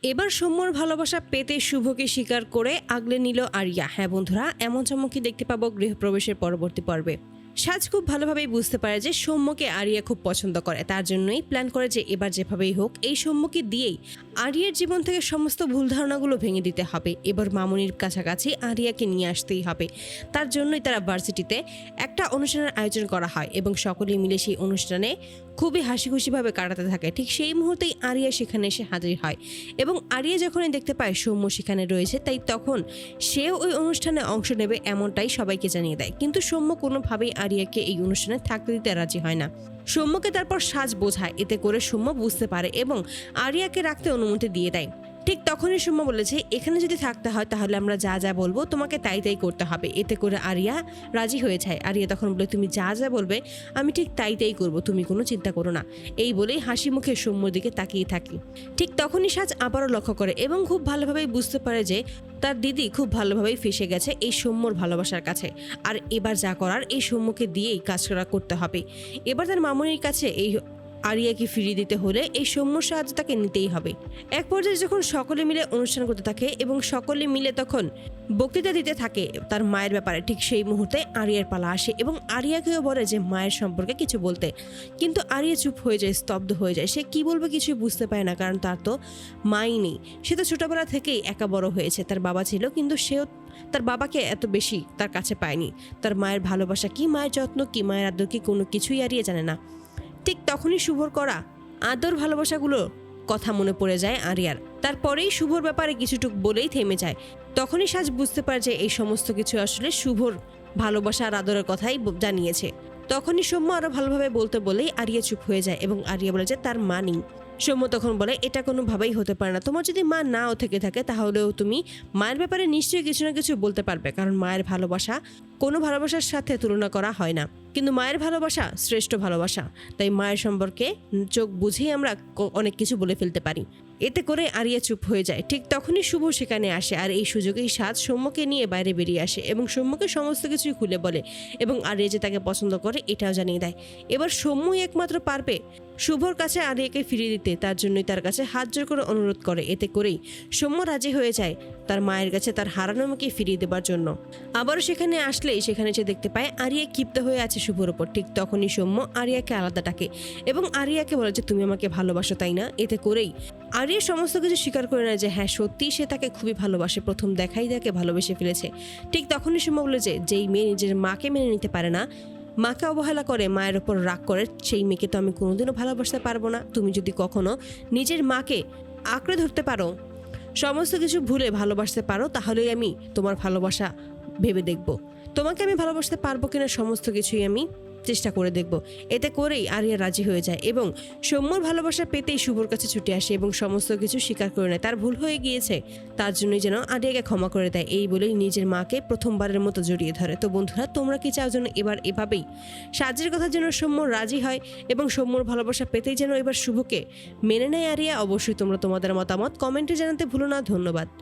এবার সৌম্যর ভালোবাসা পেতে শুভকে স্বীকার করে আগলে নিল আরিয়া। হ্যাঁ বন্ধুরা, এমন চমকই দেখতে পাবো গৃহপ্রবেশের পরবর্তী পর্বে। সাজ খুব ভালোভাবেই বুঝতে পারে যে সৌম্যকে আরিয়া খুব পছন্দ করে, তার জন্যই প্ল্যান করে যে এবার যেভাবেই হোক এই সৌম্যকে দিয়েই আরিয়ার জীবন থেকে সমস্ত ভুল ধারণাগুলো ভেঙে দিতে হবে। এবার মামুনির কাছাকাছি আরিয়াকে নিয়ে আসতেই হবে। তার জন্যই তারা ভার্সিটিতে একটা অনুষ্ঠানের আয়োজন করা হয় এবং সকলেই মিলে সেই অনুষ্ঠানে খুবই হাসি খুশিভাবে কাটাতে থাকে। ঠিক সেই মুহূর্তেই আরিয়া সেখানে এসে হাজির হয় এবং আরিয়া যখনই দেখতে পায় সৌম্য সেখানে রয়েছে, তাই তখন সেও ওই অনুষ্ঠানে অংশ নেবে এমনটাই সবাইকে জানিয়ে দেয়। কিন্তু সৌম্য কোনোভাবেই আরিয়াকে এই অনুষ্ঠানে থাকতে দিতে রাজি হয় না। সৌম্যকে তারপর সাজ বোঝায়, এতে করে সৌম্য বুঝতে পারে এবং আরিয়াকে রাখতে অনুমতি দিয়ে দেয়। ঠিক তখনই সৌম্য বলেছে, এখানে যদি থাকতে হয় তাহলে আমরা যা যা বলবো তোমাকে তাই তাই করতে হবে। এতে করে আরিয়া রাজি হয়ে যায়। আরিয়া তখন বলে, তুমি যা যা বলবে আমি ঠিক তাই তাই করবো, তুমি কোনো চিন্তা করো না। এই বলেই হাসি মুখে সৌম্যর দিকে তাকিয়ে থাকি। ঠিক তখনই সাজ আবারও লক্ষ্য করে এবং খুব ভালোভাবেই বুঝতে পারে যে তার দিদি খুব ভালোভাবেই ফেসে গেছে এই সৌম্যর ভালোবাসার কাছে। আর এবার যা করার এই সৌম্যকে দিয়েই কাজ করতে হবে। এবার তার মামুনির কাছে এই আরিয়াকে ফিরিয়ে দিতে হলে এই সৌম্যর সাহায্য তাকে নিতেই হবে। এক পর্যায়ে যখন সকলে মিলে অনুষ্ঠান করতে থাকে এবং সকলে মিলে তখন বক্তৃতা দিতে থাকে তার মায়ের ব্যাপারে, ঠিক সেই মুহূর্তে আরিয়ার পালা আসে এবং আরিয়াকেও বলে যে মায়ের সম্পর্কে কিছু বলতে। কিন্তু আরিয়া চুপ হয়ে যায়, স্তব্ধ হয়ে যায়। সে কি বলবে কিছুই বুঝতে পারে না, কারণ তার তো মাই নেই। সে তো ছোটবেলা থেকেই একা বড় হয়েছে। তার বাবা ছিল কিন্তু সেও তার বাবাকে এত বেশি তার কাছে পায়নি। তার মায়ের ভালোবাসা কি, মায়ের যত্ন কি, মায়ের আদর কি, কোনো কিছুই আরিয়া জানে না। ঠিক তখনই শুভর করা আদর ভালোবাসাগুলো কথা মনে পড়ে যায় আরিয়ার। তারপরেই শুভর ব্যাপারে কিছুটুক বলেই থেমে যায়। তখনই সাজ বুঝতে পারে যে এই সমস্ত কিছু আসলে শুভর ভালোবাসা আর আদরের কথাই জানিয়েছে। তখনই সৌম্য আরো ভালোভাবে বলতে বলেই আরিয়া চুপ হয়ে যায় এবং আরিয়া বলে যে তার মা নেই। সৌম্য তখন বলে, এটা কোনোভাবেই হতে পারে না। তোমার যদি মা নাও থেকে থাকে তাহলেও তুমি মায়ের ব্যাপারে নিশ্চয়ই কিছু না কিছু বলতে পারবে, কারণ মায়ের ভালোবাসা কোনো ভালোবাসার সাথে তুলনা করা হয় না। কিন্তু মায়ের ভালোবাসা শ্রেষ্ঠ ভালোবাসা, তাই মায়ের সম্পর্কে চোখ বুঝেই আমরা অনেক কিছু বলে ফেলতে পারি। এতে করে আরিয়া চুপ হয়ে যায়। ঠিক তখনই শুভ সেখানে আসে আর এই সুযোগেই সাজ সৌম্যকে নিয়ে বাইরে বেরিয়ে আসে এবং সৌম্যকে সমস্ত কিছুই খুলে বলে এবং আরিয়া যে তাকে পছন্দ করে এটাও জানিয়ে দেয়। এবার সৌম্যই একমাত্র পারবে শুভর কাছে আরিয়াকে ফিরিয়ে দিতে। তার জন্যই তার কাছে হাত জোর করে অনুরোধ করে। এতে করেই সৌম্য রাজি হয়ে যায় তার মায়ের কাছে তার হারানো মেয়েকে ফিরিয়ে দেবার জন্য। আবারও সেখানে আসলেই সেখানে সে দেখতে পায় আরিয়া ক্ষিপ্ত হয়ে আছে শুভর ওপর। ঠিক তখনই সৌম্য আরিয়াকে আলাদা ডাকে এবং আরিয়াকে বলে যে তুমি আমাকে ভালোবাসো তাই না। এতে করেই আরিয়া সমস্ত কিছু স্বীকার করে নেয় যে হ্যাঁ সত্যি সে তাকে খুবই ভালোবাসে, প্রথম দেখাই তাকে ভালোবেসে ফেলেছে। ঠিক তখনই সৌম্য বলে যে যেই মেয়ে নিজের মাকে মেনে নিতে পারে না, মাকে অবহেলা করে, মায়ের ওপর রাগ করে, সেই মেয়েকে তো আমি কোনোদিনও ভালোবাসতে পারবো না। তুমি যদি কখনো নিজের মাকে আঁকড়ে ধরতে পারো, সমস্ত কিছু ভুলে ভালোবাসতে পারো, তাহলেই আমি তোমার ভালোবাসা ভেবে দেখব। তোমাকে আমি ভালোবাসতে পারবো কিনা সমস্ত কিছুই আমি চেষ্টা করে দেখব। এতে করেই আরিয়া রাজি হয়ে যায় এবং সৌম্যর ভালোবাসা পেতেই শুভর কাছে ছুটে আসে এবং সমস্ত কিছু স্বীকার করে নেয়। তার ভুল হয়ে গিয়েছে, তার জন্যই যেন আরিয়াকে ক্ষমা করে দেয়। এই বলেই নিজের মাকে প্রথমবারের মতো জড়িয়ে ধরে। তো বন্ধুরা, তোমরা কি চাও যেন এবার এভাবেই সাজের কথা যেন সৌম্য রাজি হয় এবং সৌম্যর ভালোবাসা পেতেই যেন এবার শুভকে মেনে নেয় আরিয়া? অবশ্যই তোমরা তোমাদের মতামত কমেন্টে জানাতে ভুলো না। ধন্যবাদ।